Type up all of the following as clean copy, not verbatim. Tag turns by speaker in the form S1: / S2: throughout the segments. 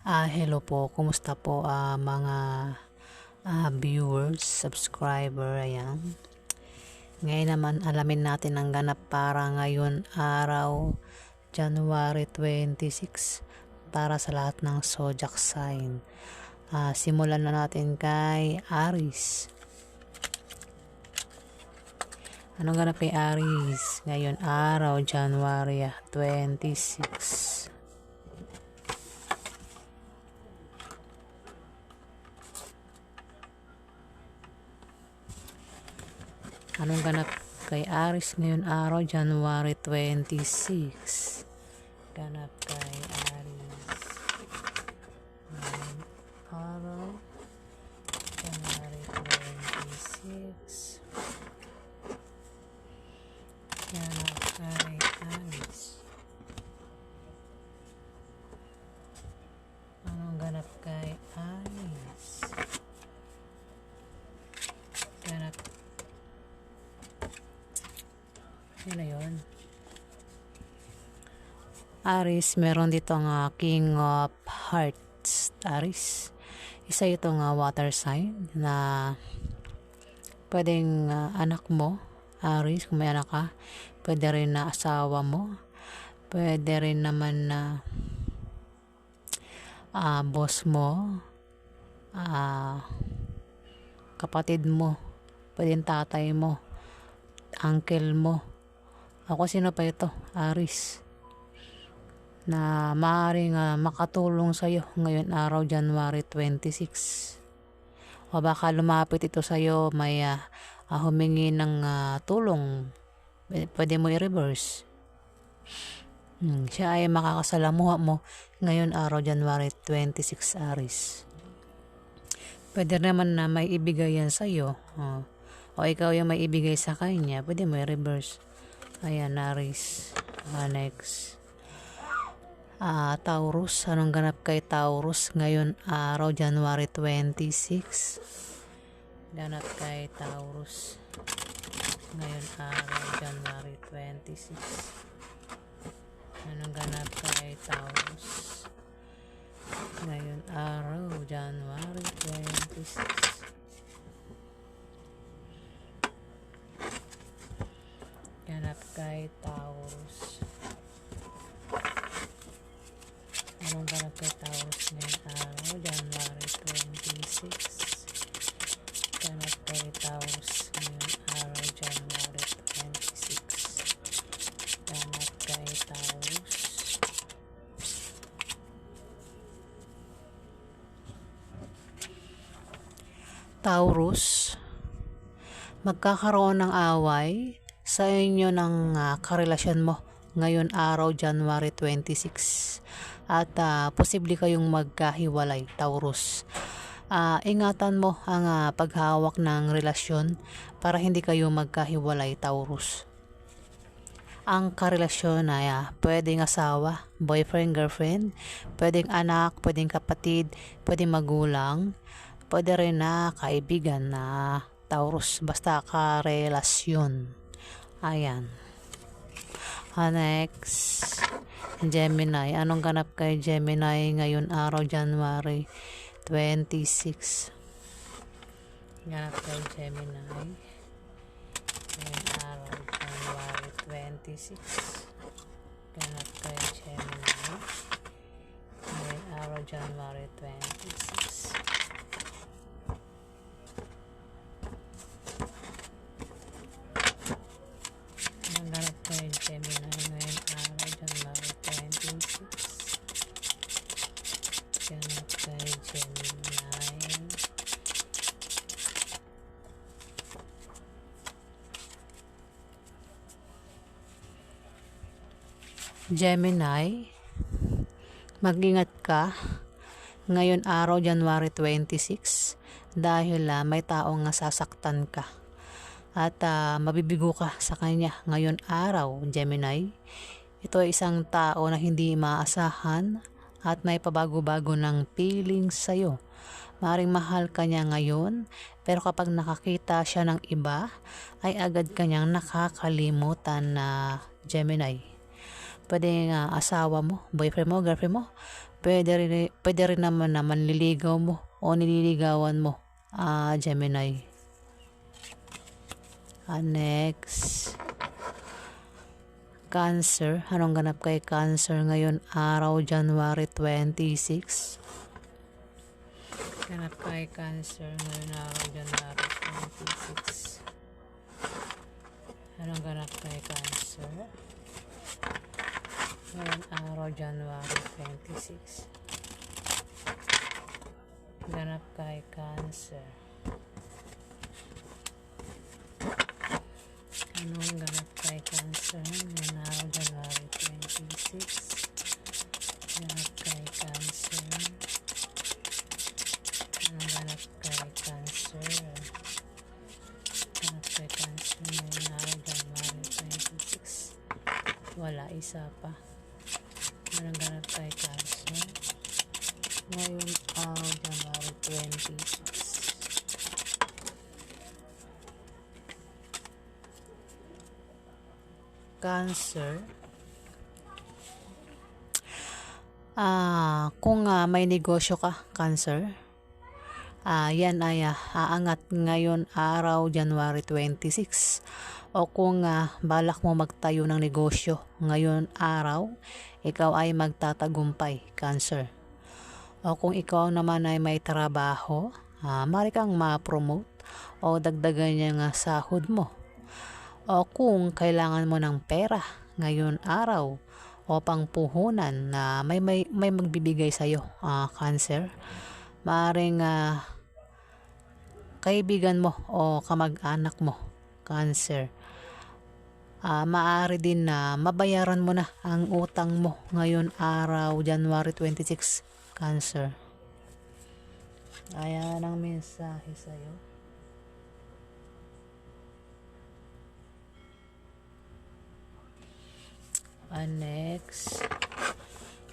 S1: Hello po, kumusta po mga viewers, subscriber, ayan. Ngayon naman alamin natin ang ganap para ngayon araw, January 26 para sa lahat ng zodiac sign. Simulan na natin kay Aries. Anong ganap kay Aries ngayon araw, January 26? Anong ganap kay Aries ngayon araw, January 26? Ganap kay Aries ngayon araw, January 26. Ganap kay Aries. Anong ganap kay Aries? Ganap yun na yun. Aries, meron dito nga King of Hearts. Aries, isa itong water sign na pwedeng anak mo. Aries, kung may anak ka, pwede rin na asawa mo, pwede rin naman na boss mo, kapatid mo, pwede tatay mo, uncle mo. Ako, sino pa ito? Aries. Na maaaring makatulong sa'yo ngayon araw, January 26. O baka lumapit ito sa'yo, may humingi ng tulong. Pwede mo i-reverse. Siya ay makakasalamuha mo ngayon araw, January 26, Aries. Pwede naman na may ibigay yan sa'yo. O ikaw yung may ibigay sa kanya, pwede mo i-reverse. Ayan, Aries. Next. Taurus. Anong ganap kay Taurus ngayon araw, January 26? Ganap kay Taurus ngayon araw, January 26. Anong ganap kay Taurus ngayon araw, January 26? Ganap kay Taurus. Anong ganap kay Taurus ngayon araw, January 26? Ganap kay Taurus ngayon araw, January 26. Ganap kay Taurus. Taurus, magkakaroon ng away sa inyo ng karelasyon mo ngayon araw, January 26. At posible kayong magkahiwalay, Taurus. Ingatan mo ang paghawak ng relasyon para hindi kayo magkahiwalay, Taurus. Ang karelasyon ay pwedeng asawa, boyfriend, girlfriend, pwedeng anak, pwedeng kapatid, pwedeng magulang, pwede rin na kaibigan na Taurus, basta karelasyon. Ayan. Next, Gemini. Anong ganap kay Gemini ngayon araw, January 26? Ganap kay Gemini ngayon araw, January 26. Ganap kay Gemini ngayon araw, January 26. Ganap kay Gemini ngayon araw, January 26. Ganap kay Gemini. Gemini, mag-ingat ka ngayon araw, January 26, dahil may taong sasaktan ka. At mabibigo ka sa kanya ngayon araw, Gemini. Ito ay isang tao na hindi maasahan at may pabago-bago ng feelings sa'yo. Maring mahal ka niya ngayon, pero kapag nakakita siya ng iba, ay agad kanyang nakakalimutan na Gemini. Pwede asawa mo, boyfriend mo, girlfriend mo, pwede rin naman na manliligaw mo o nililigawan mo, Gemini. Next, Cancer. Anong ganap kay Cancer ngayon araw, January 26? Ganap kay Cancer ngayon araw, January 26. Anong ganap kay Cancer ngayon araw, January 26? Ganap kay Cancer. Anong ganap kay Cancer ngayon araw, January 26? Ganap kay Cancer. Anong ganap kay Cancer? Ganap kay Cancer ngayon araw, January 26. Wala, isa pa. Anong ganap kay Cancer ngayon araw, January 26? Cancer. Kung may negosyo ka, Cancer, yan ay aangat ngayon araw, January 26. O kung balak mo magtayo ng negosyo ngayon araw, ikaw ay magtatagumpay, Cancer. O kung ikaw naman ay may trabaho, maaari kang ma-promote o dagdagan niya nga sahod mo. O kung kailangan mo ng pera ngayon araw o pangpuhunan na may magbibigay sa iyo, Cancer, maaaring kaibigan mo o kamag-anak mo, Cancer, maaari din na mabayaran mo na ang utang mo ngayon araw, January 26, Cancer. Ayan ang mensahe sa iyo. Next,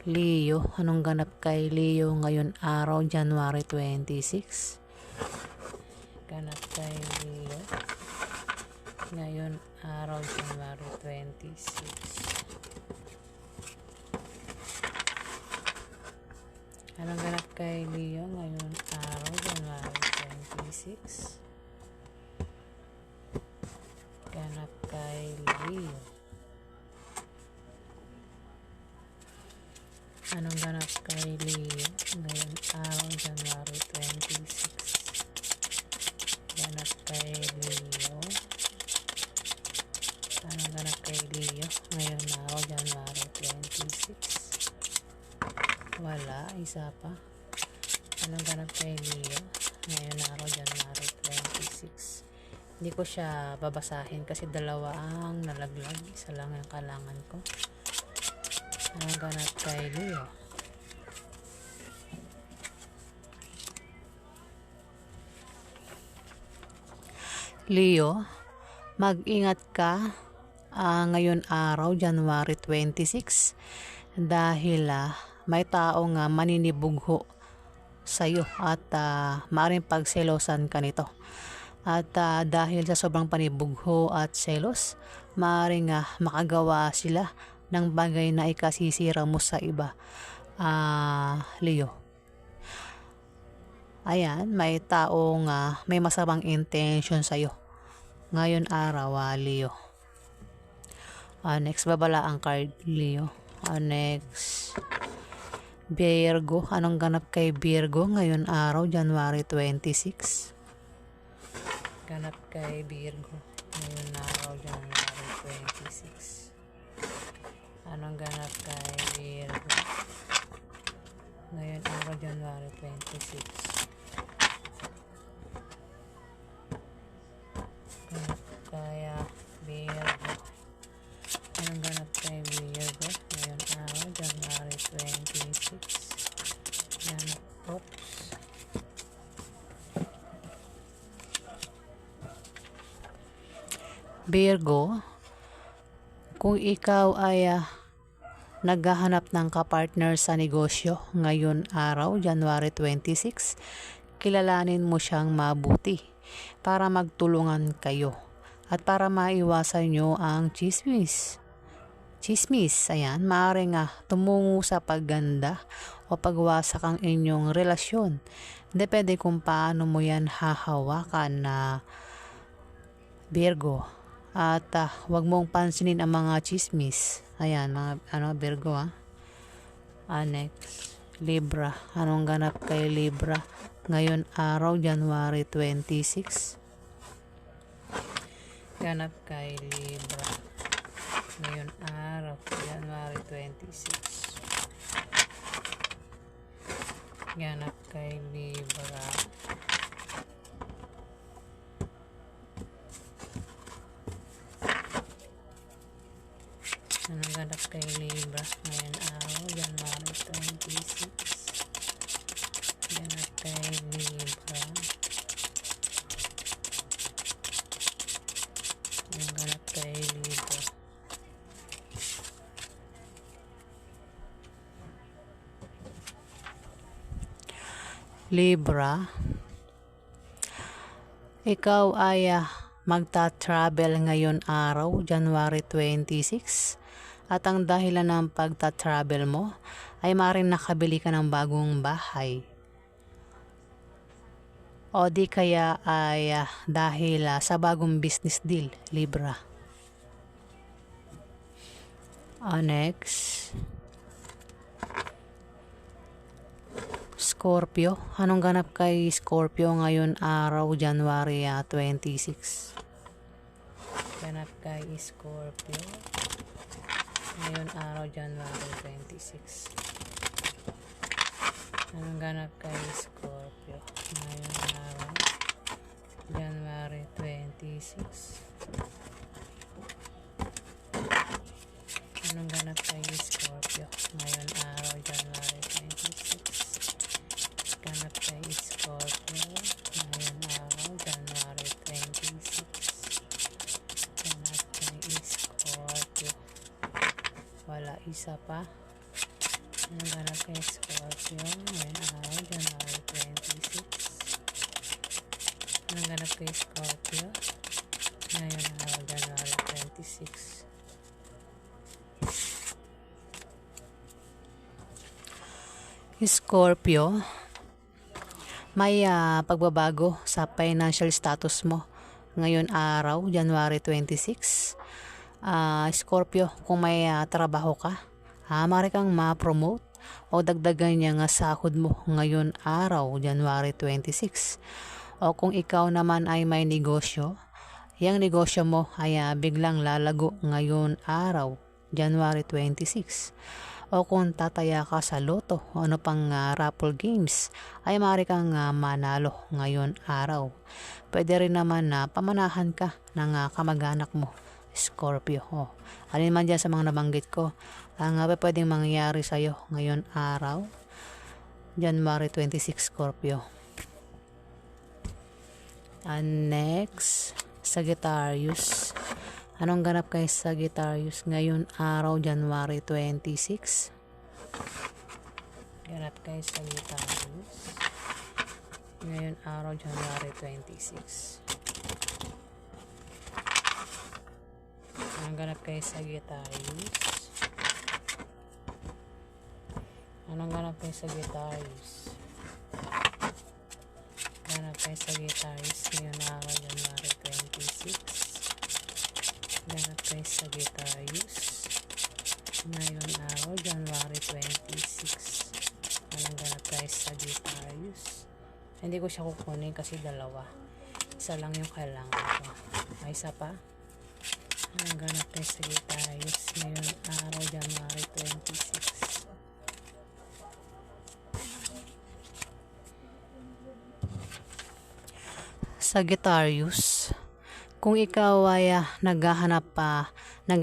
S1: Leo. Anong ganap kay Leo ngayon araw, January 26? Ganap kay Leo ngayon araw, January 26. Anong ganap kay Leo ngayon araw, January 26? Ganap kay Leo. Anong ganap kay Leo ngayon araw, January 26? Ganap kay Leo. Anong ganap kay Leo ngayon araw, January 26? Wala, isa pa. Anong ganap kay Leo ngayon araw, January 26? Hindi ko siya babasahin kasi dalawa ang nalaglag. Isa lang ang kailangan ko. Anong ganap kay Leo? Leo, mag-ingat ka ngayon araw, January 26, dahil may taong maninibugho sa iyo at maaaring pagselosan ka nito. At dahil sa sobrang panibugho at selos, maaaring makagawa sila ng bagay na ikasisira mo sa iba, Leo. Ayan, may taong may masamang intention sa iyo ngayon araw, Leo. Next, babala ang card, Leo. Next, Virgo. Anong ganap kay Virgo ngayon araw, January 26? Ganap kay Virgo ngayon araw, January 26. Anong ganap kay Virgo ngayon araw, January 26? Ganap kaya Virgo. Anong ganap kay Virgo ngayon araw, January 26? Ganap, Virgo, kung ikaw ay naghahanap ng kapartner sa negosyo ngayon araw, January 26, kilalanin mo siyang mabuti para magtulungan kayo at para maiwasan nyo ang chismis. Ayan, maaaring tumungo sa pagganda o pagwasak ang inyong relasyon. Depende kung paano mo yan hahawakan na Virgo. At wag mong pansinin ang mga chismis. Ayan, mga Virgo Next, Libra. Anong ganap kay Libra ngayon araw, January 26? Ganap kay Libra ngayon araw, January 26. Ganap kay Libra. Anong ganap kay Libra ngayon araw, January 26? Ganap kay Libra. Anong ganap kay Libra? Libra, ikaw ay magta-travel ngayon araw, January 26. At ang dahilan ng pagta-travel mo ay maaaring nakabili ka ng bagong bahay. O di kaya ay dahil sa bagong business deal, Libra. Next, Scorpio. Anong ganap kay Scorpio ngayon araw, January 26? Ganap kay Scorpio ngayon araw, January 26. Anong ganap kay Scorpio ngayon araw, January 26? Anong ganap kay Scorpio ngayon araw, January 26? Ganap kay Scorpio ngayon araw, January 26. Ganap kay Scorpio. Wala, isa pa. Anong ganap kay Scorpio ngayon araw, January 26? Anong ganap kay Scorpio ngayon araw, January 26? Scorpio, may pagbabago sa financial status mo ngayon araw, January 26. Scorpio, kung may trabaho ka, maaari kang ma-promote o dagdagan niya nga sahod mo ngayon araw, January 26. O kung ikaw naman ay may negosyo, yung negosyo mo ay biglang lalago ngayon araw, January 26. O kung tataya ka sa loto o ano pang raffle games, ay maaari kang manalo ngayon araw. Pwede rin naman na pamanahan ka ng kamag-anak mo, Scorpio. Alin man dyan sa mga nabanggit ko, ang pwedeng mangyayari sa'yo ngayon araw, January 26, Scorpio. Next, Sagittarius. Anong ganap kay Sagittarius ngayon araw, January 26? Ganap kay Sagittarius ngayon araw, January 26. Anong ganap kay Sagittarius? Anong ganap kay Sagittarius? Ganap kay Sagittarius ngayon araw, January 26. Ganap kay Sagittarius ngayon araw, January 26. Anong ganap kay Sagittarius? Hindi ko siya kukunin kasi dalawa. Isa lang yung kailangan ko. May isa pa. Anong ganap kay Sagittarius ngayon araw, January 26? Sagittarius, kung ikaw ay naghahanap ka ng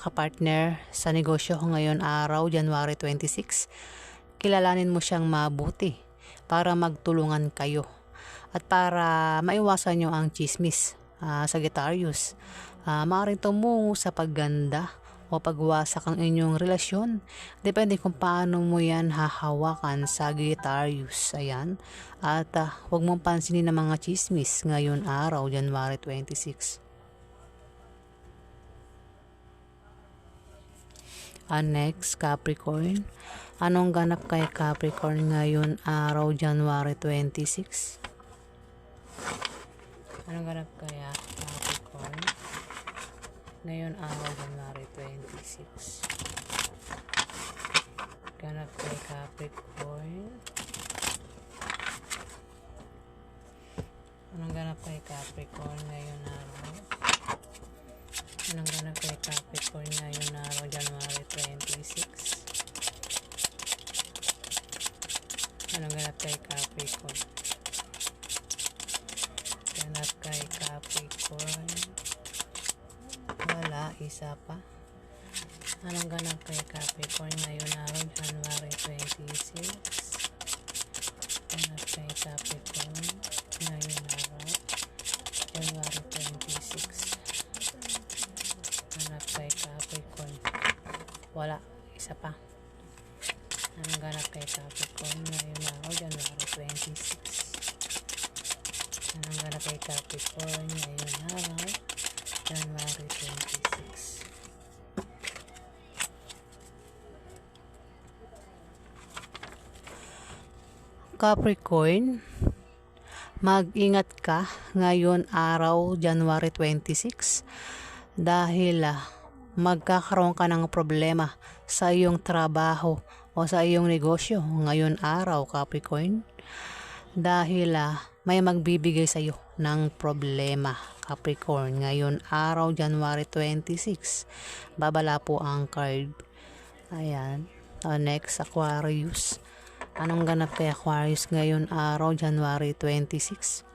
S1: kapartner sa negosyo ngayon araw, January 26, kilalanin mo siyang mabuti para magtulungan kayo at para maiwasan nyo ang chismis. Sagittarius, maaaring tumungo sa pagganda o pagwasak ang inyong relasyon. Depende kung paano mo yan hahawakan, Sagittarius. Ayan. At huwag mong pansinin ang mga chismis ngayon araw, January 26. Next, Capricorn. Anong ganap kay Capricorn ngayon araw January 26? Anong ganap kaya Capricorn ngayon araw January 26? Ganap kay Capricorn. Anong ganap kay Capricorn ngayon araw? Anong ganap kay Capricorn ngayon araw January 26? Anong ganap kay Capricorn? Ganap kay Capricorn. Wala, isa pa. Anong ganap kay Capricorn ngayon araw January 26? Ganap kay Capricorn ngayon araw January 26. Ganap kay Capricorn. Wala, isa pa. Anong ganap kay Capricorn ngayon araw January 26? Anong ganap kay Capricorn ngayon araw January 26? Capricorn, mag-ingat ka ngayon araw January 26 dahil magkakaroon ka ng problema sa iyong trabaho o sa iyong negosyo ngayon araw, Capricorn, dahil may magbibigay sa iyo ng problema, Capricorn, ngayon araw January 26. Babala po ang card. Ayan. Next, Aquarius. Anong ganap kay Aquarius ngayon araw January 26?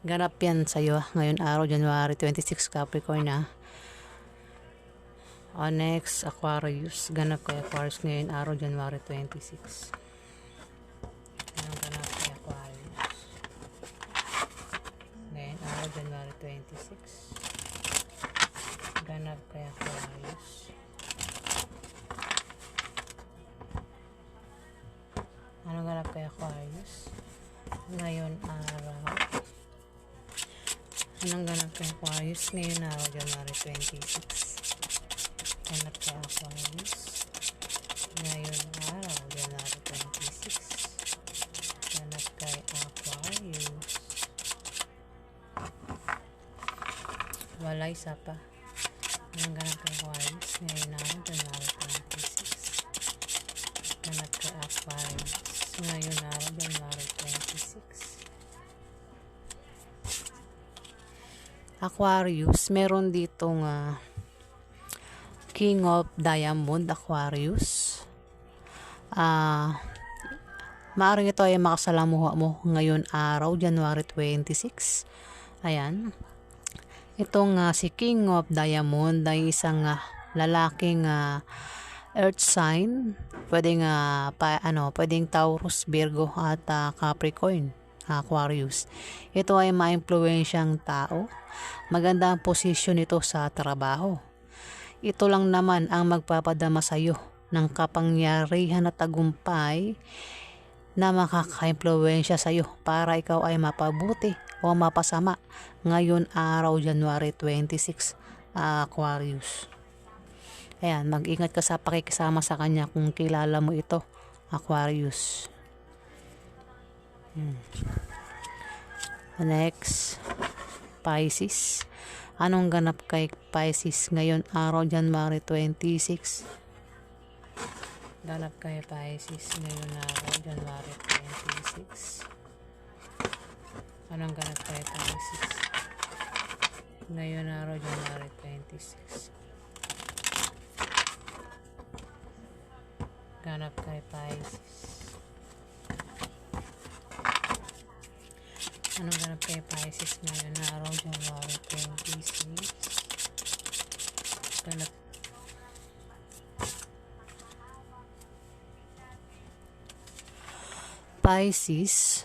S1: Ganap yan sa'yo ngayon araw January 26, Capricorn. Next, Aquarius. Ganap kay Aquarius ngayon araw January 26. Anong ganap kay Aquarius ngayon araw January 26? Ganap kay Aquarius. Anong ganap kay Aquarius ngayon araw? Anong ganap kay Aquarius ngayon araw January 26? Ganap kay Aquarius ngayon araw January 26. Ganap kay Aquarius. Wala, isa pa. Anong ganap kay Aquarius ngayon araw January 26? Ganap kay Aquarius ngayon araw January 26. Aquarius, meron ditong King of Diamond, Aquarius. Maaaring ito ay makasalamuha mo ngayon araw January 26. Ayan. Itong si King of Diamond ay isang lalaking earth sign. Pwedeng Taurus, Virgo at Capricorn, Aquarius. Ito ay maimpluwensyang tao. Maganda ang posisyon nito sa trabaho. Ito lang naman ang magpapadama sa iyo ng kapangyarihan at tagumpay na makaka-impluwensya sa iyo para ikaw ay mapabuti o mapasama ngayon araw January 26, Aquarius. Ayan, mag-ingat ka sa pakikisama sa kanya kung kilala mo ito, Aquarius. Next, Pisces. Anong ganap kay Pisces ngayon araw January 26? Ganap kay Pisces ngayon araw January 26. Anong ganap kay Pisces ngayon araw January 26? Ganap kay Pisces. Anong ganap kay Pisces ngayon araw January 26? Ganap Pisces,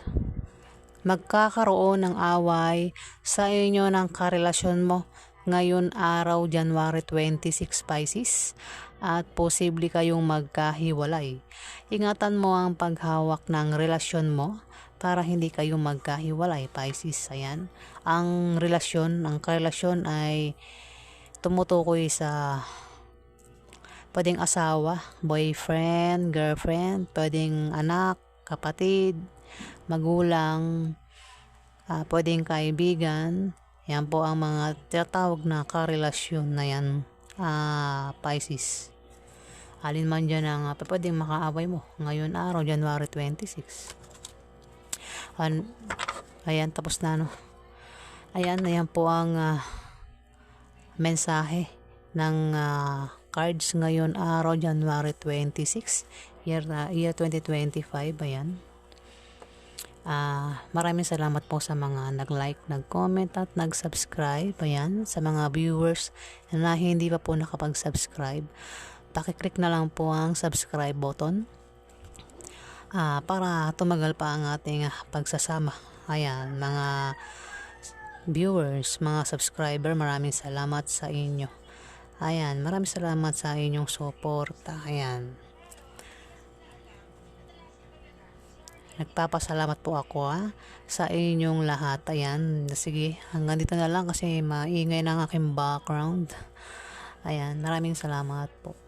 S1: magkakaroon ng away sa inyo ng karelasyon mo ngayon araw January 26, Pisces, at posible kayong magkahiwalay. Ingatan mo ang paghawak ng relasyon mo para hindi kayo magkahiwalay, Pisces. Ayan, ang karelasyon ay tumutukoy sa pwedeng asawa, boyfriend, girlfriend, pwedeng anak, kapatid, magulang, pwedeng kaibigan. Yan po ang mga tinatawag na karelasyon na yan, Pisces. Alin man dyan ang pwedeng makaaway mo ngayon araw, January 26. Ayan, tapos na no. Ayan po ang mensahe ng cards ngayon araw, January 26, year 2025. Ayan. Maraming salamat po sa mga nag-like, nag-comment at nag-subscribe. Ayan, sa mga viewers na hindi pa po nakapag-subscribe, pakiclick na lang po ang subscribe button para tumagal pa ang ating pagsasama. Ayan, mga viewers, mga subscriber, maraming salamat sa inyo. Ayan, maraming salamat sa inyong suporta. Ayan. Nagpapasalamat po ako sa inyong lahat. Ayan, sige, hanggang dito na lang kasi maingay na ang aking background. Ayan, maraming salamat po.